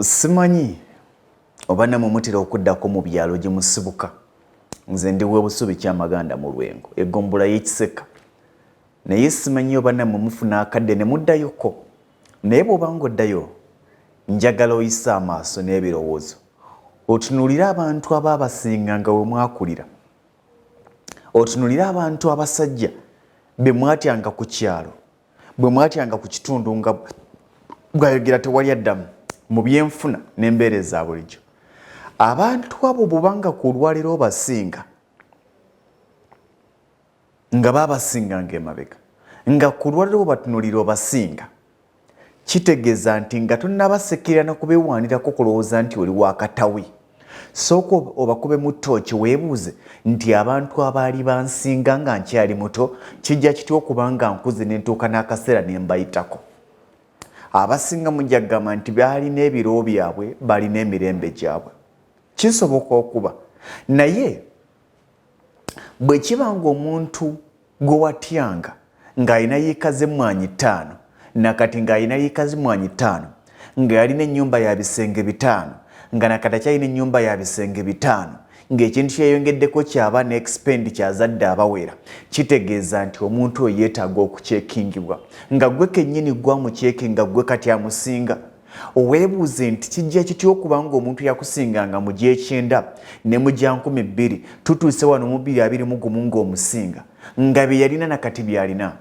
simanyi oba namwe mutera okuddako mu byalo gye musibuka. Nze ndi w'Obusubi Kyamaganda mu Lwengo, eggombolola y'Ekiseka. Naye simanyi oba namwe mufuna akadde ne muddayoko. Naye bw'oba ng'oddayo, njagala oyise amaaso n'ebirowoozo. Otunuulire abantu abaabasinga nga we mwakulira. Otunuulire abantu abasajja be mwatyanga ku kyalo, bwe mwatyanga ku kitundu nga bwayogera tewali addamu mu byenfuna n'embeera eza bulijjo. Abantu abo bw'obanga ku lwaliro obasinga nga baabasinganga emabega, nga ku lwaliro obatunuulira obasinga, kitegeeza nti nga tonnabasekera na kubeewaanirako kulowooza nti oli wakatawe. Sooka obakube mu ttooki weebuuze nti abantu abaali bansinga nga nkyali muto kijja kitya okuba nga nkuze ne ntuuka n'akaseera ne mbayitako. Abasinga mujja kugamba nti baalina ebiro byabwe, balina emirembe gyabwe. Kisoboka okuba, naye bwe kiba ng'omuntu gwe watyanga ng'alina yiika z'emmwanyi 5 nakati ng'alina yiika z'emmwanyi 5 nga yalina ennyumba ya bisenge 5 nga nakati akyalina ennyumba ya bisenge 5 ng'ekintu kyeyongeddeko kyaba n'expenditure azadde abawera, kitegeeza nti omuntu oyo yeetaaga okukyekingibwa. Nga gwe kennyini gwamuceekinga gwe kati amusinga. Oweebuuze nti kijja kitya okuba ng'omuntu yakusinganga mu gy'ekyenda ne mu gya 2000 tutuuse wano mu 2021 ng'omusinga, nga bye yalina nakati byalina.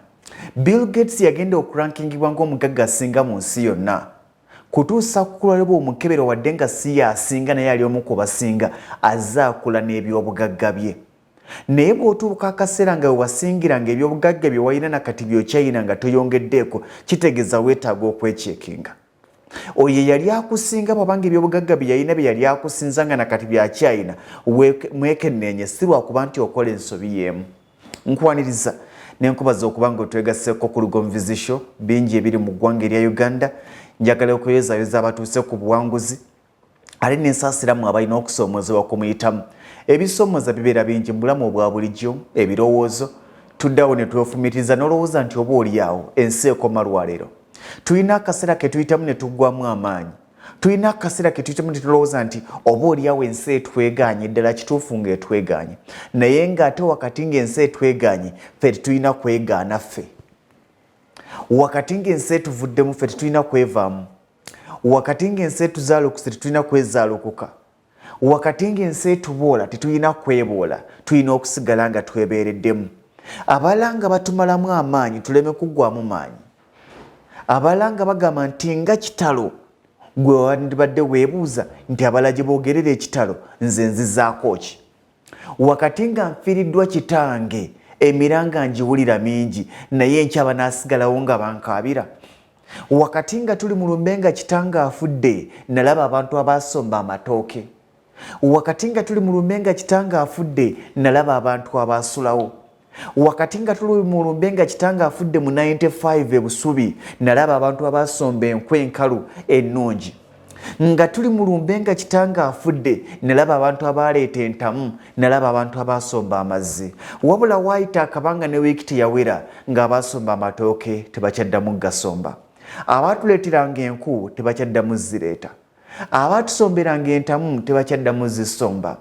Bill Gates yagenda okurankingibwa ng'omugagga asinga mu nsi yonna. Kutuusa ku lwaliro omukebero wadde nga si yasinga naye ali omu ku basinga azze akula n'ebyobugagga bye. Naye bw'otuuka akaseera nga we wasingiranga ebyobugagga bye walina nakati by'okyayina nga toyongeddeeko, kitegeeza weetaaga okweceekinga. Oyo yali akusinga bw'abanga ebyobugagga bye yalina bye yali akusinza nga nakati byakyayina, mwekenneenye si lwakuba nti okola ensobi y'emu. Nkwaniriza n'enkubaza okuba ng'otwegasseko ku Lugonvu Show, bingi ebiri mu ggwanga erya Uganda. Njagala okweyozayoza abatuuse ku buwanguzi ate n'ensaasiramu abalina okusoomozebwa kumuyitamu. Ebisoomooza bibeera bingi mu bulamu obwa bulijjo, ebirowoozo. Tuddawo ne twefumitiriza n'olowooza nti oba oliawo ensi ekoma lwaleero. Tulina akaseera ke tuyitamu ne tuggwamu amaanyi. Tulina akaseera ke tuyitamu ne tulowooza nti oba oliawo ensi etwegaanye, ddala kituufu ng'etwegaanye. Naye ng'ate wakati ng'ensi etwegaanye, ffe tetulina kwegaana ffe. Wakati ng'ensi etuvuddemu ffe tetulina kwevaamu. Wakati ng'ensi etuzaalukuse tetulina kwezaalukuka. Wakati ng'ensi etuboola tetulina kweboola, tulina okusigala nga twebeereddemu. Abalala nga batumalamu amaanyi tuleme kuggwamu maanyi. Abalala nga bagamba nti nga kitalo, gwe wandibadde weebuuza nti abalala gye boogerera ekitalo nze nzizaako ki? Wakati nga nfiiriddwa kitange, emiranga ngiwulira mingi naye enkyaba n'asigalawo nga bankaabira. Wakati nga tuli mu lumbe nga kitange afudde, nalaba abantu abaasomba amatooke. Wakati nga tuli mu lumbe nga kitange afudde, nalaba abantu abaasulawo. Wakati nga tuli mu lumbe nga kitange afudde mu 95 e Busubi, nalaba abantu abaasomba enkwe enkalu ennungi. Nga tuli mu lumbe nga kitange afudde, nalaba abantu abaleeta entamu, nalaba abantu abaasomba amazzi. Wabula waayita akabanga ne wiiki teyawera ng'abaasomba amatooke tebakyaddamu gasomba. Abaatuleeteranga enku tebakyaddamu zireeta. Abaatusomberanga entamu tebakyaddamu zisomba.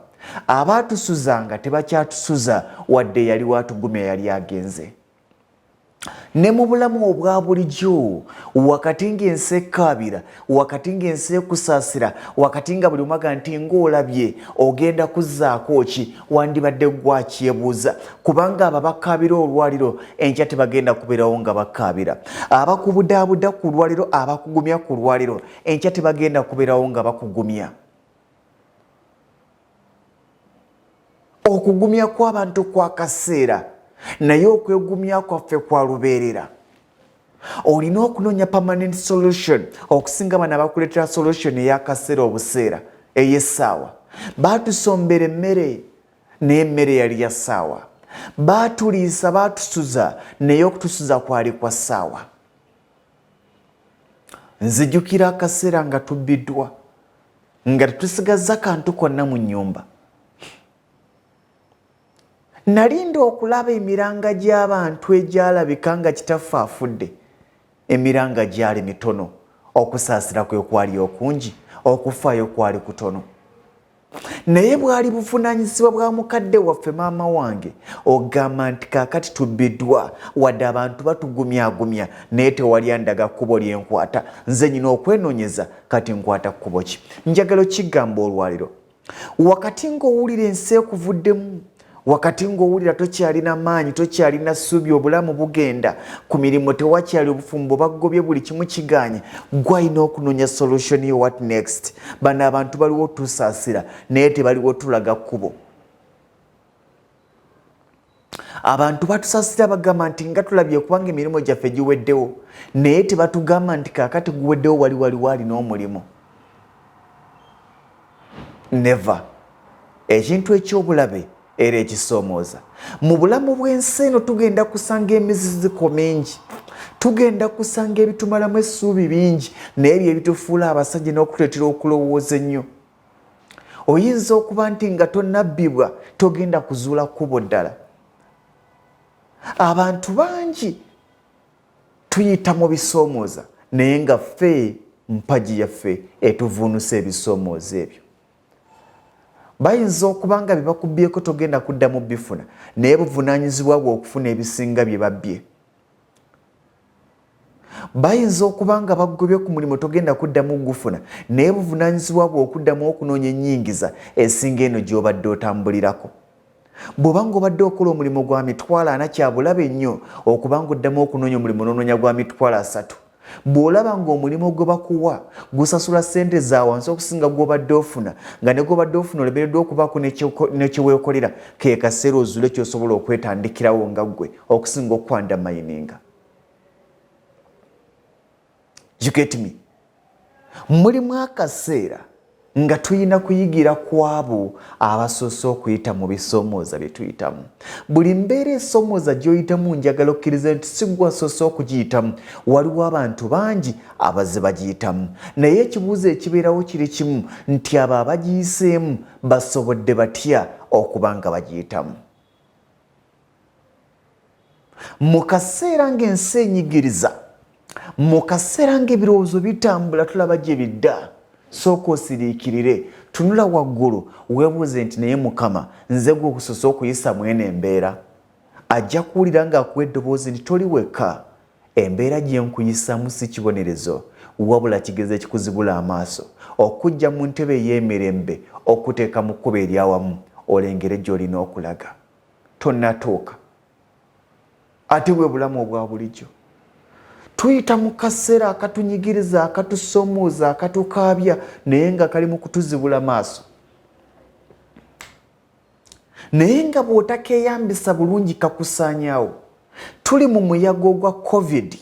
Abaatusuzanga tebakyatusuza wadde yali waatugumya yali agenze. Ne mu bulamu obwa bulijjo, wakati ng'ensi ekaabira, wakati ng'ensi ekusaasira, wakati nga buli omaga nti ng'olabye ogenda kuzzaako ki, wandibadde gwakyebuuza, kubanga abo abakaabira olwaliro enkya tebagenda kubeerawo nga bakaabira. Abakubudaabuda ku lwaliro, abakugumya ku lwaliro enkya tebagenda kubeerawo nga bakugumya. Okugumya kw'abantu kwa kaseera, naye okwegumya kwaffe kwa lubeerera. Olina okunoonya permanent solution okusinga bano abakuleetera solution eya kaseera obuseera ey'essaawa. Baatusombera emmere naye emmere yali ya ssaawa. Baatuliisa baatusuza naye okutusuza kwali kwa ssaawa. Nzijukira akaseera nga tubbiddwa nga tetusigazza kantu konna mu nnyumba. Nalinda okulaba emiranga gy'abantu egyalabika nga kitaffe afudde. Emiranga gyali mitono, okusaasira kwe kwali okungi, okufaayo kwali kutono. Naye bwali buvunaanyizibwa bwa mukadde waffe maama wange ogamba nti kaakati tubbiddwa wadde abantu batugumyagumya naye tewali andaga kkubo lyenkwata, nze nyina okwenoonyeza kati nkwata kkubo ki? Njagala kigamba olwaliro wakati ng'owulira ensi ekuvuddemu, wakati ng'owulira tokyalina maanyi, tokyalina ssuubi, obulamu bugenda ku mirimu tewakyali obufumbo, baggobye buli kimu kiganye, gwe alina okunoonya solution yo. What next? Bano abantu baliwo tusaasira naye tebaliwo tulaga kkubo. Abantu batusaasira bagamba nti nga tulabye kubanga emirimu gyaffe giweddewo, naye tebatugamba nti kaakati guweddewo waliwo alina omulimu. Never. Ekintu eky'obulabe era ekisoomooza mu bulamu bw'ensi eno tugenda kusanga emiziziko mingi, tugenda kusanga ebitumalamu essuubi bingi, naye ebyo ebitufuula abasajja n'okutuleetera okulowooza ennyo. Oyinza okuba nti nga tonnabbibwa togenda kuzuula kkubo ddala. Abantu bangi tuyita mu bisoomooza naye nga ffe mpagi yaffe etuvuunusa ebisoomooza ebyo. Bayinza okuba nga bye bakubbyeko togenda kuddamu bifuna naye buvunaanyizibwa bwe okufuna ebisinga bye babbye. Bayinza okuba nga baggobye ku mulimu togenda kuddamu gufuna naye buvunaanyizibwa bwe okuddamu okunoonya ennyingiza esinga eno gy'obadde otambulirako. Bw'oba ng'obadde okola omulimu gwa mitwalo 40 kyabulabe nnyo okuba ng'oddamu okunoonya omulimu n'onoonya gwa mitwalo 3. Bw'olaba ng'omulimu gwe bakuwa gusasula ssente za wansi okusinga gw'obadde ofuna, nga ne gw'obadde ofuna olemereddwa okubaako n'ekyeweekolera, ke kaseera ozuule ky'osobola okwetandikirawo nga ggwe okusinga okwandamayininga. You get me? Mulimu akaseera nga tuyina kuyigira ku abo abasoose okuyita mu bisoomooza bye tuyitamu. Buli mbeera esoomooza gy'oyitamu njagala okkiriza nti si gwe asoose okugiyitamu, waliwo abantu bangi abazze bagiyitamu. Naye ekibuuzo ekibeerawo kiri kimu nti abo abagiyiseemu basobodde batya okuba nga bagiyitamu. Mu kaseera ng'ensi enyigiriza, mu kaseera ng'ebirowoozo bitambula tulaba gye bidda, sooka osiriikirire, tunula waggulu weebuuze nti naye Mukama nze gwe okusoose okuyisa mweno embeera. Ajja kuwulira ng'akuwa eddoboozi nti toli wekka, embeera gye nkuyisaamu si kibonerezo wabula kigezo ekikuzibula amaaso, okujja mu ntebe ey'emirembe okuteeka mu kkubo eryawamu olengere gy'olina okulaga. Tonnatuuka ate bwe bulamu obwa bulijjo. Tuyita mu kaseera akatunyigiriza, akatusoomooza, akatukaabya naye nga kali mu kutuzibula maaso. Naye nga bw'otakeeyambisa bulungi kakusaanyaawo. Tuli mu muyaga ogwa COVID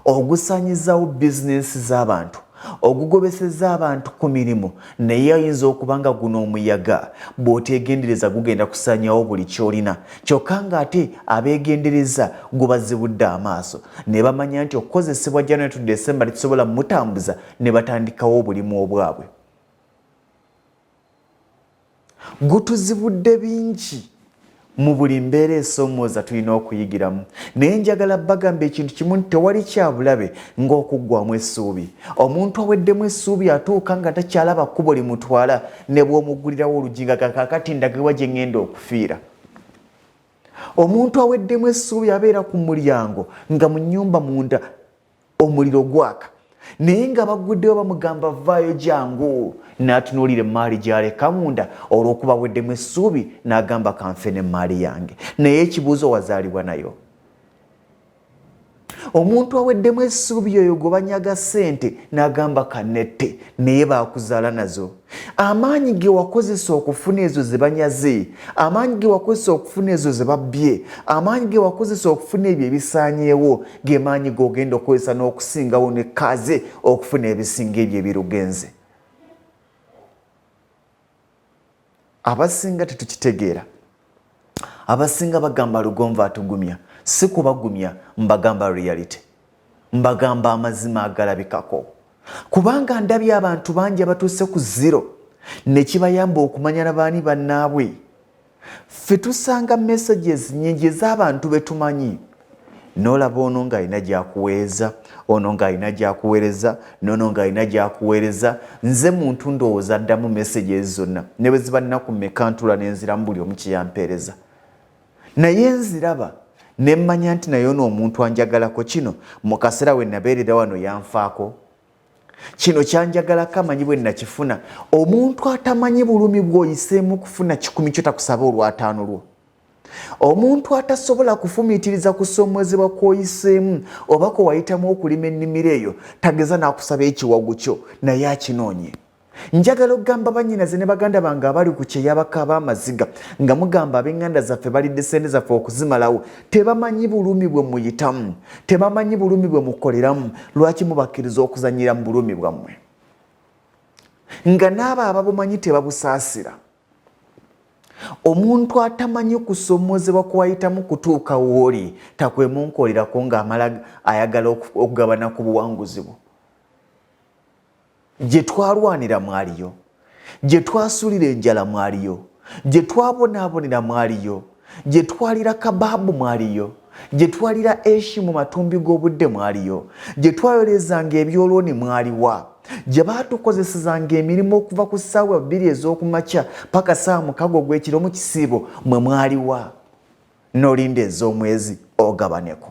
ogusaanyizaawo bizinensi z'abantu, ogugobeseza abantu ku mirimu, naye ayinza okuba nga guno omuyaga bw'oteegendereza gugenda kusaanyaawo buli ky'olina, kyokka ng'ate abeegendereza gubazibudde amaaso ne bamanya nti okukozesebwa January to December tekisobola mutambuza ne batandikawo obulimu obwabwe. Gutuzibudde bingi mu buli mbeera esoomooza tulina okuyigiramu, naye njagala bagamba ekintu kimu nti tewali kyabulabe ng'okuggwamu essuubi. Omuntu aweddemu essuubi atuuka nga takyalaba kkubo limutwala ne bw'omuggulirawo olujinga kaakati ndagibwa gye ŋŋenda okufiira. Omuntu aweddemu essuubi abeera ku mulyango nga mu nnyumba munda omuliro gwaka, naye nga bagguddeyo bamugamba vaayo jangu, n'atunuulira emmaali gy'aleka munda olw'okuba aweddemu essuubi n'agamba kanfe n'emmaali yange. Naye ekibuuzo wazaalibwa nayo. Omuntu aweddemu essuubi yoyo gwe banyaga ssente n'agamba kanette, naye baakuzaala nazo. Amaanyi ge wakozesa okufuna ezo ze banyaze, amaanyi ge wakozesa okufuna ezo ze babbye, amaanyi ge wakozesa okufuna ebyo ebisaanyeewo, ge maanyi g'ogenda okukozesa n'okusingawo ne kaze okufuna ebisinga ebyo ebirugenze. Abasinga tetukitegeera. Abasinga bagamba Lugonvu atugumya. Si kubagumya, mbagamba reality. Mbagamba amazima agalabikako. Kubanga ndabye abantu bangi abatuuse ku zero ne kibayamba okumanya n'abaani bannaabwe. Ffe tusanga messages nyingi ez'abantu be tumanyi n'olaba ono ng'alina gy'akuweereza, ono ng'alina gy'akuweereza, n'ono ng'alina gy'akuweereza. Nze muntu ndowooza addamu messages zonna ne bwe ziba nnaku mmeka ntula ne nziramu buli omu kye yampeereza. Naye nziraba ne mmanya nti naye ono omuntu anjagalako kino mu kaseera we nabeerera wano yanfaako. Kino kyanjagalako amanyi bwe nakifuna. Omuntu atamanyi bulumi bw'oyiseemu kufuna 10 kyo takusaba olw'ataano lwo. Omuntu atasobola kufumiitiriza kusoomozebwa kw'oyiseemu oba ko wayitamu okulima ennimiro eyo tageza n'akusaba ekiwagu kyo naye akinoonye. Njagala okugamba bannyinaze ne baganda bange abali ku kyeyabaka ab'amaziga nga mugamba ab'enganda zaffe balidde ssente zaffe okuzimalawo tebamanyi bulumi bwe muyitamu, tebamanyi bulumi bwe mukoleramu. Lwaki mubakkiriza okuzannyira mu bulumi bwammwe nga n'abo ababumanyi tebabusaasira? Omuntu atamanyi kusoomozebwa kwayitamu kutuuka w'oli takwemunkolerako ng'amala ayagala okugabana ku buwanguzi bwo. Gye twalwanira mwaliyo, gye twasuulira enjala mwaliyo, gye twabonaabonera mwaliyo, gye twalira kabaabu mwaliyo, gye twalira eshi mu matumbi g'obudde mwaliyo, gye twayolezanga ebyoloni mwaliwa, gye baatukozesezanga emirimu okuva ku ssaawa 2 ez'okumakya paka ssaawa 6 ogw'ekiro mu kisiibo mwe mwaliwa, n'olinda ez'omwezi ogabaneko.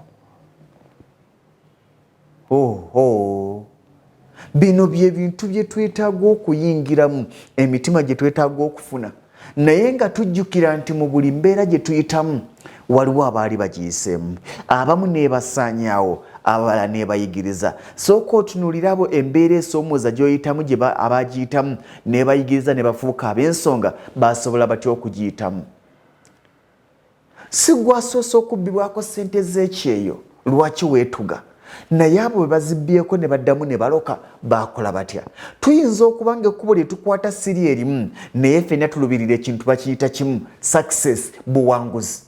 Bino bye bintu bye twetaaga okuyingiramu, emitima gye twetaaga okufuna, naye nga tujjukira nti mu buli mbeera gye tuyitamu waliwo abaali bagiyiseemu, abamu neebasaanyaawo, abalala neebayigiriza. Sooka otunuulira abo embeera esoomooza gy'oyitamu gye abagiyitamu neebayigiriza ne bafuuka ab'ensonga, basobola batya okugiyitamu. Si gwasoose okubbibwako ssente z'ekyeyo, lwaki weetuga? Naye abo bwe bazibbyeko ne baddamu ne baloka baakola batya? Tuyinza okuba nga ekkubo lye tukwata si lyerimu, naye ffenna tulubirira ekintu bakiyita kimu, success, buwanguzi.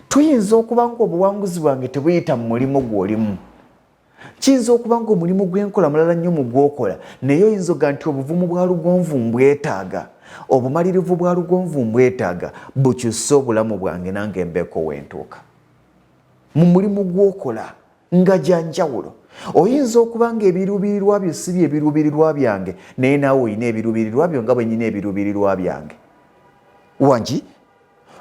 Tuyinza okuba nga obuwanguzi bwange tebuyita mu mulimu gw'olimu. Kiyinza okuba nga omulimu gw'enkola mulala nnyo mu gw'okola, naye oyinza oga nti obuvumu bwa Lugonvu mbwetaaga, obumalirivu bwa Lugonvu mbwetaaga, bukyusse obulamu bwange nange mbeeko wentuuka. Mu mulimu gw'okola nga gyanjawulo. Oyinza okuba nga ebiruubirirwa byo si bye biruubirirwa byange, naye naawe olina ebiruubirirwa byo nga bwe nnyina ebiruubirirwa byange. Wangi?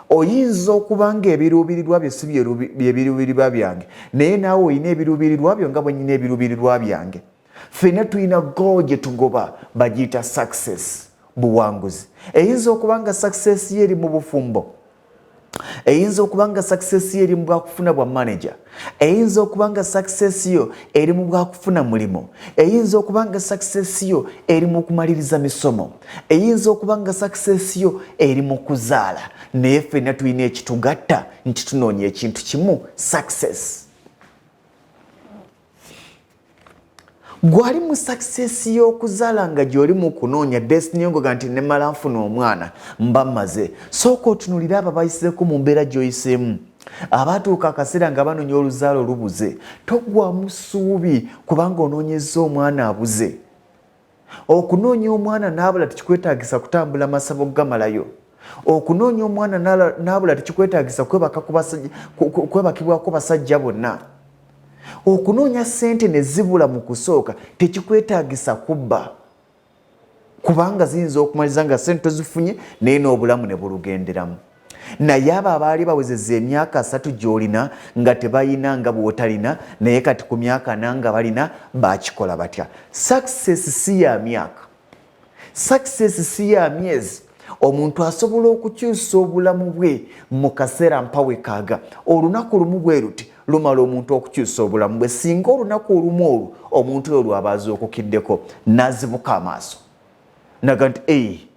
Oyinza okuba nga ebiruubirirwa byo si bye biruubirirwa byange, naye naawe olina ebiruubirirwa byo nga bwe nnyina ebiruubirirwa byange. Ffenna tulina goal gye tugoba, bagiyita success, buwanguzi. Eyinza okuba nga success ye eri mu bufumbo, eyinza okuba nga success yo eri mu bwakufuna bwa manager, eyinza okuba nga success yo eri mu bwakufuna mulimo, eyinza okuba nga success yo eri mu kumaliriza misomo, eyinza okuba nga success yo eri mu kuzaala. Naye ffenna tulina ekitugatta nti tunoonya ekintu kimu, success. Gwali mu success y'okuzaala nga gy'oli mu kunoonya destiny ngoga nti nemala nfuna omwana mba mmaze. Sooka otunuulira abo abayiseeko mu mbeera gy'oyiseemu, abaatuuka akaseera nga banoonya oluzaalo lubuze. Toggwamu ssuubi kubanga onoonyezza omwana abuze. Okunoonya omwana n'abula tekikwetaagisa kutambula masabo gamalayo. Okunoonya omwana n'abula tekikwetaagisa kwebakibwako basajja bonna. Okunoonya ssente ne zibula mu kusooka tekikwetaagisa kubba, kubanga ziyinza okumaliza nga ssente tozifunye naye n'obulamu ne bulugenderamu. Naye abo abaali bawezezza emyaka 3 gy'olina nga tebayina nga bw'otalina, naye kati ku myaka 4 nga balina, baakikola batya? Success si ya myaka, success si ya myezi. Omuntu asobola okukyusa obulamu bwe mu kaseera mpawe kaaga. Olunaku lumu bwe luti lumala omuntu okukyusa obulamu bwe. Singa olunaku olumu olwo omuntu oyo lwabaaza okukiddeko n'azibuka amaaso naga nti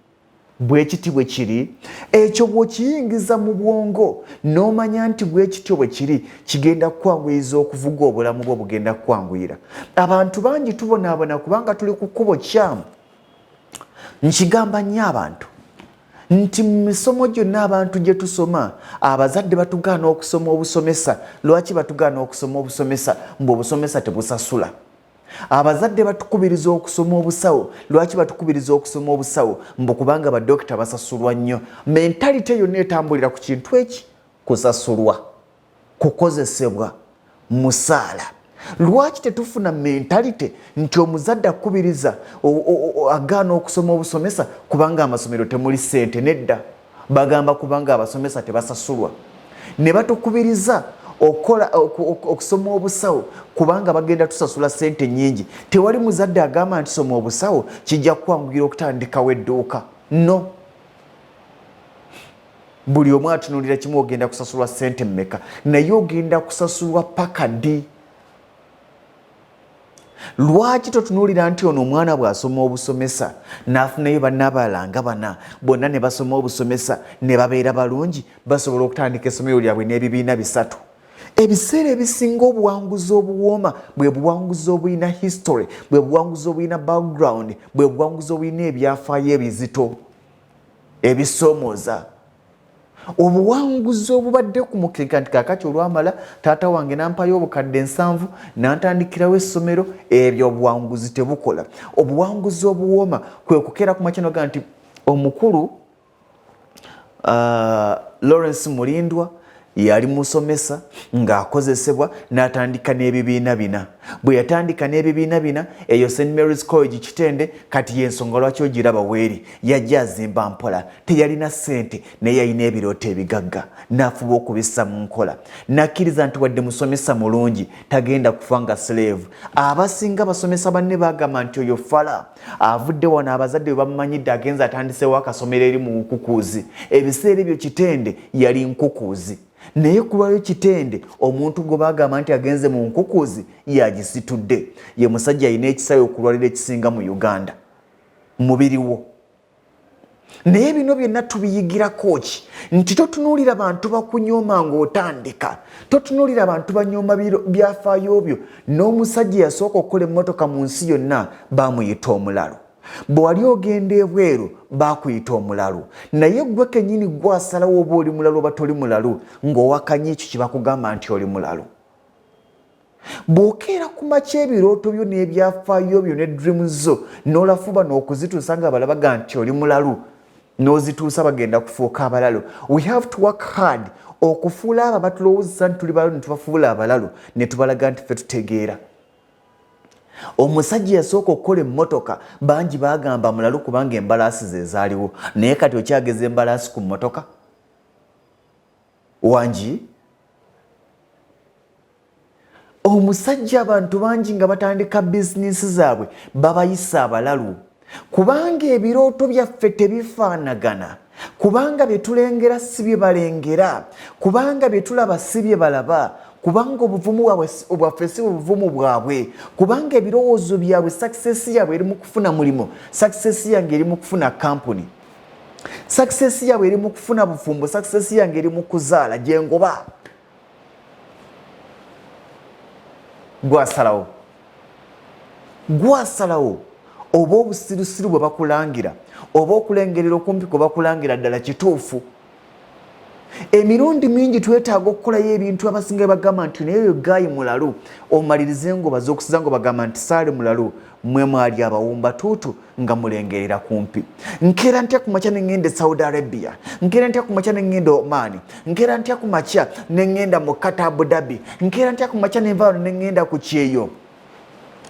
bwe kiti bwe kiri, ekyo bw'okiyingiza mu bwongo n'omanya nti bwe kityo bwe kiri, kigenda kukwanguyiriza okuvuga obulamu bwo bugenda kukwanguyira. Abantu bangi tubonaabona kubanga tuli ku kkubo kyamu. Nkigamba nnyo abantu nti mu misomo gyonna abantu gye tusoma, abazadde batugaana okusoma obusomesa. Lwaki batugaana okusoma obusomesa? Mbu obusomesa tebusasula. Abazadde batukubiriza okusoma obusawo. Lwaki batukubiriza okusoma obusawo? Mbu kubanga badokita basasulwa nnyo. Mentalite yonna etambulira ku kintu eki, kusasulwa. kukozesebwa musaala. Lwaki tetufuna mentality nti omuzadde akubiriza agaana okusoma obusomesa kubanga amasomero temuli ssente? Nedda, bagamba kubanga abasomesa tebasasulwa. Ne batukubiriza okusoma obusawo kubanga bagenda tusasula ssente nnyingi. Tewali muzadde agamba nti soma obusawo kijja kwangugira okutandikawo edduuka. No. Buli omu atunuulira kimu ogenda kusasulwa ssente mmeka, naye ogenda kusasulwa paka ddi. Lwaki totunuulira nti ono omwana bw'asoma obusomesa n'afunayo banne abalala nga bana, bonna ne basoma obusomesa ne babeera balungi, basobola okutandika essomero lyabwe n'ebibiina 3? Ebiseera ebisinga obuwanguzi obuwooma bwe buwanguzi obulina history, bwe buwanguzi obulina background, bwe buwanguzi obulina ebyafaayo ebizito ebisoomooza. Obuwanguzi obubadde ku mukeka nti kaakati olwamala taata wange nampayo obukadde 7 n'antandikirawo essomero, ebyo obuwanguzi tebukola. Obuwanguzi obuwooma kwe kukeera ku makya noga nti omukulu Lawrence Mulindwa yali musomesa ng'akozesebwa n'atandika n'ebibiina 4. Bwe yatandika n'ebibiina 4 eyo St. Mary's College Kitende kati y'ensonga lwaki ogiraba weeri, yajja azimba mpola, teyalina ssente naye yalina ebirooto ebigagga n'afuba okubissa mu nkola. Nakkiriza nti wadde musomesa mulungi tagenda kufa nga slave. Abasinga basomesa banne bagamba nti oyo fala avudde wano abazadde bwe bamumanyidde agenza atandisewo akasomero eri mu nkukuuzi. Ebiseera ebyo Kitende yali nkukuuzi. Naye ku lwayo Kitende omuntu gwe bagamba nti agenze mu nkukuuzi yagisitudde. Ye musajja alina ekisayo okulwalira ekisinga mu Uganda mubiri wo. Naye bino byonna tubiyigirako ki? Nti totunuulira bantu bakunyooma ng'otandika, totunuulira bantu banyooma byafaayo byo. N'omusajja yasooka okukola emmotoka mu nsi yonna baamuyita omulalu. Bwe wali ogenda ebweru baakuyita omulalu, naye gwe kennyini gwasalawo oba oli mulalu oba toli mulalu ng'owakanya ekyo kye bakugamba nti oli mulalu. Bw'okeera ku makya ebirooto byo n'ebyafaayo byo ne dreams zo n'olafuba n'okuzituusa nga balabaga nti oli mulalu, n'ozituusa bagenda kufuuka abalalu. We have to work hard okufuula abo abatulowoozesa nti tuli balalu ne tubafuula abalalu ne tubalaga nti ffe tutegeera. Omusajja yasooka okukola emmotoka bangi bagamba mulalu kubanga embalaasi ze zaaliwo, naye kati okyageza embalaasi ku mmotoka wangi? Omusajja abantu bangi nga batandika bizinesi zaabwe babayisa abalalu kubanga ebirooto byaffe tebifaanagana, kubanga bye tulengera si bye balengera, kubanga bye tulaba si bye balaba, kubanga obuvumu bwaffe si obuvumu bwabwe, kubanga ebirowoozo byabwe sakisesi yabwe eri mu kufuna mulimu, sakisesi yange eri mu kufuna kampuni, sakisesi yabwe eri mu kufuna bufumbo, sakisesi yange eri mu kuzaala gyengoba. Gwasalawo oba obusirusiru bwe bakulangira oba okulengerera okumpi kwe bakulangira ddala kituufu. Emirundi mingi twetaaga okukolayo ebintu abasinga bagamba nti naye oyo gaayi mulalu, omalirize ngobaze okusiza ngo bagamba nti saali mulalu, mwe mwali abawumba tuutu nga mulengerera kumpi. Nkeera ntya ku makya ne ngenda Saudi Arabia, nkeera ntya ku makya ne ngenda Oman, nkeera ntya ku makya ne ngenda mu Qatar Abu Dhabi, nkeera ntya ku makya ne nvaano ne ngenda ku Kyeyo.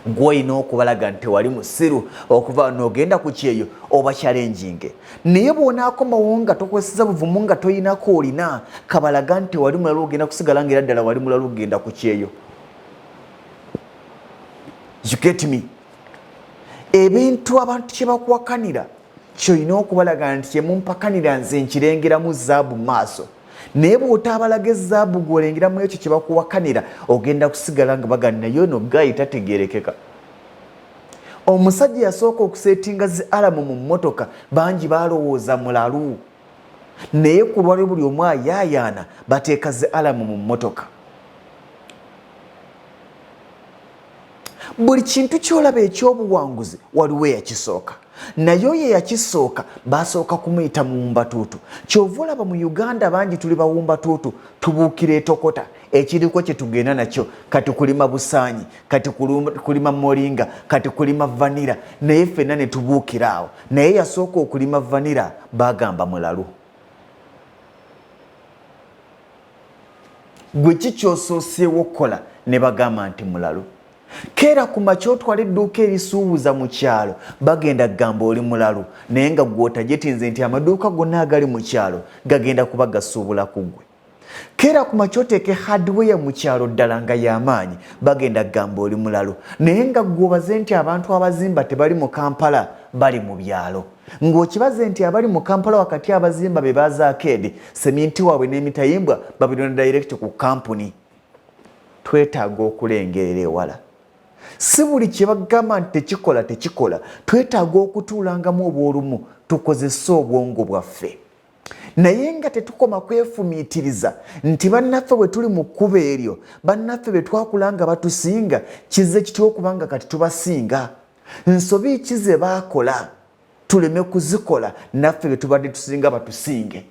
Gw'olina okubalaga nti wali musiru okuva n'ogenda ku Kyeyo oba challenging. Naye bw'onaakomawo nga tokwesiza buvumu nga toyinako olina, kabalaga nti wali mulalu ogenda kusigala ng'era ddala wali mulalu ogenda ku Kyeyo. You get me? Ebintu abantu kye bakuwakanira ky'olina okubalaga nti kye mumpakanira nze nkirengeramu zaabu mu maaso. Naye bw'otaabalaga ezaabu gw'olengeramu ekyo kye bakuwakanira ogenda kusigala nga bagana naye ono gaayi tategeerekeka. Omusajja yasooka okuseetinga zi alamu mu mmotoka bangi baalowooza mulalu, naye ku lwali buli omu ayaayaana bateeka zi alamu mu mmotoka. Buli kintu ky'olaba eky'obuwanguzi waliwo eyakisooka, naye oyo eyakisooka basooka kumuyita muwumbatuutu. Kyova olaba mu Uganda bangi tuli bawumbatuutu, tubuukira etokota, ekiriko kye tugenda nakyo, kati kulima busaanyi, kati kulima moringa, kati kulima vanira, naye ffenna ne tubuukira awo. Naye yasooka okulima vanira bagamba mulalu. gwe kikyosoosyewo okukola ne bagamba nti mulalu. Keera ku makya otwala edduuka erisuubuza mu kyalo bagenda kugamba oli mulalu naye nga gw'otajetinze nti amaduuka gonna agali mu kyalo gagenda kuba gasuubula ku ggwe. Keera ku makya oteeke hardware mu kyalo ddala nga y'amaanyi bagenda kugamba oli mulalu naye nga gw'obaze nti abantu abazimba tebali mu Kampala bali mu byalo. Ng'okibaze nti abali mu Kampala wakati abazimba be baaza akeedi seminti waabwe n'emitayimbwa babirona direct ku kampuni. Twetaaga okulengerera ewala. Si buli kye bagamba nti tekikola, twetaaga okutuulangamu obw'olumu tukozese obwongo bwaffe. Naye nga tetukoma kwefumiitiriza nti bannaffe bwe tuli mu kkubo eryo, bannaffe be twakula nga batusinga, kizze kitya okubanga kati tubasinga? Nsobi ki ze baakola tuleme kuzikola naffe be tubadde tusinga batusinge?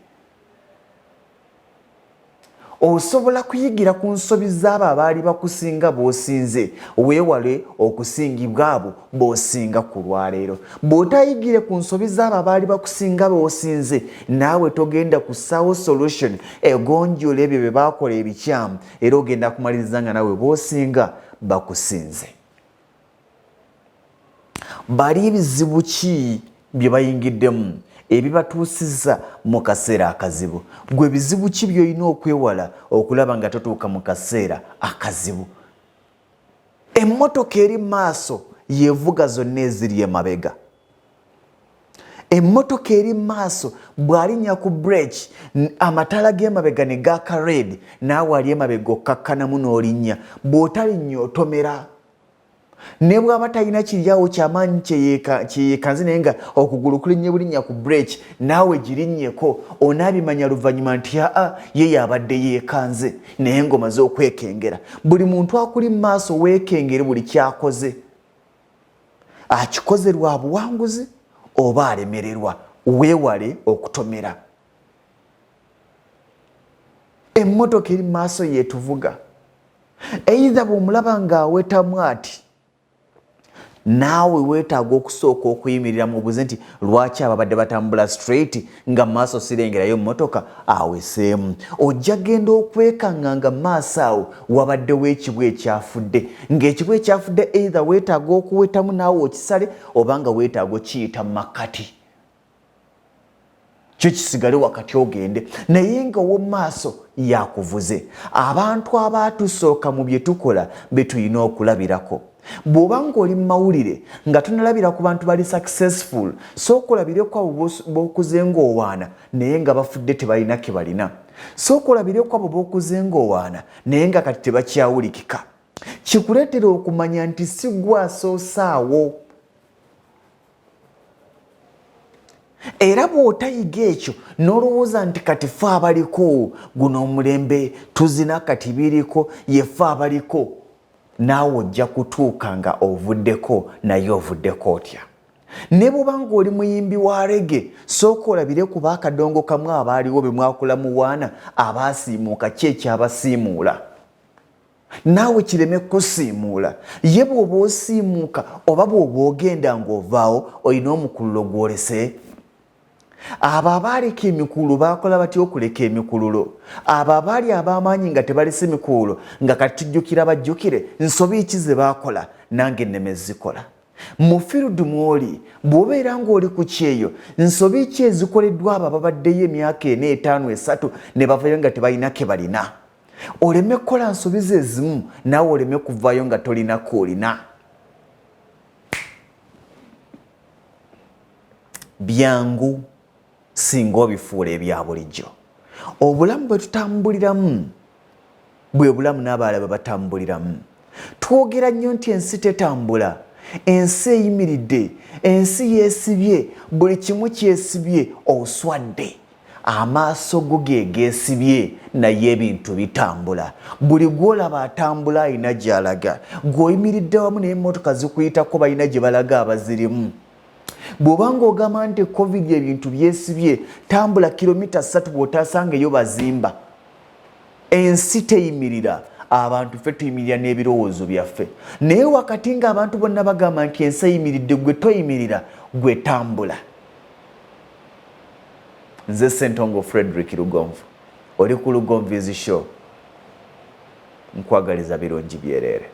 Osobola kuyigira ku nsobi z'abo abaali bakusinga b'osinze weewale okusingibwa abo b'osinga ku lwaleero. Bw'otayigire ku nsobi z'abo abaali bakusinga b'osinze naawe togenda kussaawo solution egonjoola ebyo bye baakola ebikyamu era ogenda kumaliriza nga naawe b'osinga bakusinze. Bali ebizibu ki bye bayingiddemu ebibatuusizza mu kaseera akazibu? Gwe bizibu ki by'olina okwewala okulaba nga totuuka mu kaseera akazibu? Emmotoka eri maaso yevuga zonna eziri emabega. Emmotoka eri maaso bw'alinnya ku breeki amataala g'emabega ne gaaka red naawe ali emabega okkakkanamu n'olinnya. Bw'otalinnya otomera. Ne bw'aba talina kiryawo ky'amaanyi kyeyeekanze naye nga okugulu kulinnye bulinnya ku breeki naawe girinnyeko onaabimanya luvannyuma nti ye yabadde yeekanze naye ng'omaze okwekengera. Buli muntu akuli mu maaso weekengere buli ky'akoze. Akikoze lwa buwanguzi oba alemererwa, weewale okutomera. Emmotoka eri mu maaso yeetuvuga. Either bw'omulaba ng'awetamu ati naawe weetaaga okusooka okuyimirira mu buze nti lwaki ababadde batambula straight nga maaso sirengerayo mmotoka aweseemu. Ojja genda okwekanganga maaso awo wabaddewo ekibwa ekyafudde, ng'ekibwa ekyafudde either weetaaga okuwetamu naawe okisale oba nga weetaaga okiyita mu makkati kyo kisigale wakati ogende. Naye nga ow'omaaso yakuvuze. Abantu abaatusooka mu bye tukola be tulina okulabirako. Bw'oba ng'oli mu mawulire nga tunalabira ku bantu bali successful, sooka olabireko abo b'okuze ng'owaana naye nga bafudde tebalina ke balina. Sooka olabireko abo b'okuze ng'owaana naye nga kati tebakyawulikika. Kikuleetera okumanya nti si gwe asoose awo. Era bw'otayiga ekyo n'olowooza nti kati ffe abaliko guno omulembe tuzina kati biriko ye ffe abaliko, naawe ojja kutuuka nga ovuddeko naye ovuddeko otya. Ne bw'oba ng'oli muyimbi wa rege sooka olabire ku baakadongo kamu abaaliwo be mwakula mu waana abaasiimuuka ki ekyabasiimuula naawe kireme kusiimuula. Ye bw'oba osiimuuka oba bw'oba ogenda ng'ovaawo olina omukululo gw'olese. Abo abaaleka emikululo baakola batya okuleka emikululo? Abo abaali ab'amaanyi nga tebalese mikululo nga kati tujjukira bajjukire nsobi ki ze baakola nange nneme zikola. Mu field mw'oli bw'obeera ng'oli ku kyeyo nsobi ki ezikoleddwa abo ababaddeyo emyaka 4, 5, 3 ne bavayo nga tebalina ke balina? Oleme kukola nsobi ze ezimu naawe oleme kuvaayo nga tolina koolina. Byangu singa obifuula ebya bulijjo. Obulamu bwe tutambuliramu bwe bulamu n'abalala bwe batambuliramu. Twogera nnyo nti ensi tetambula, ensi eyimiridde, ensi yeesibye, buli kimu kyesibye oswadde. Amaaso go ge geesibye naye ebintu bitambula. Buli gw'olaba atambula alina gy'alaga. Gw'oyimiridde wamu n'emmotoka zikuyitako balina gye balaga abazirimu. Bw'oba ng'ogamba nti covid ebintu byesibye, tambula kilomita 3 bw'otaasangeyo bazimba. Ensi teyimirira, abantu ffe tuyimirira n'ebirowoozo byaffe. Naye wakati ng'abantu bonna bagamba nti ensi eyimiridde, gwe toyimirira, gwe tambula. Nze Ssentongo Frederick Lugonvu, oli ku Lugonvu is show. nkwagaliza birungi byereere.